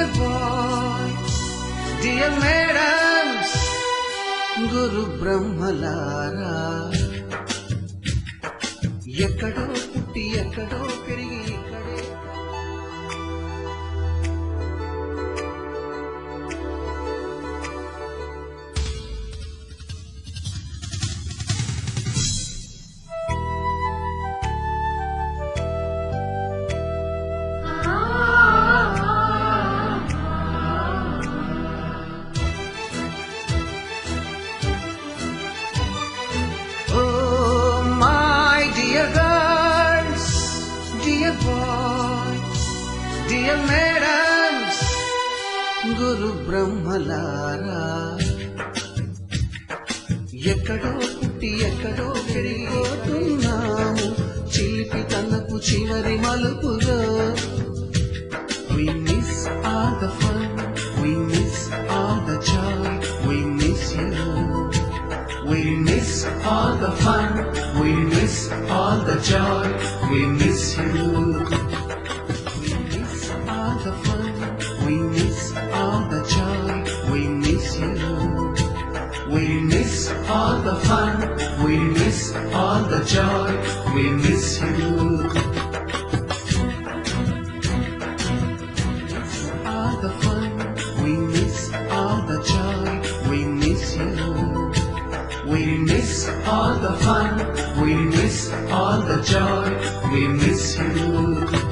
dear boys, dear madams, గురు బ్రహ్మలారా, ఎక్కడో పుట్టి ఎక్కడో పెరిగి ఇక్కడే dear madams, గురు బ్రహ్మలారా, ఎక్కడో పుట్టి ఎక్కడో పెరిగిపోతున్నాము చిలిపి తనకు చివరి మలుపుగా. We miss all the fun, we miss all the joy, we miss you. We miss all the fun, we miss all the joy, we miss you. The fun, we miss all the joy, we miss you. We miss all the fun, we miss all the joy, we miss you. All the fun, we miss all the joy, we miss you. We miss all the fun, we miss all the joy, we miss you.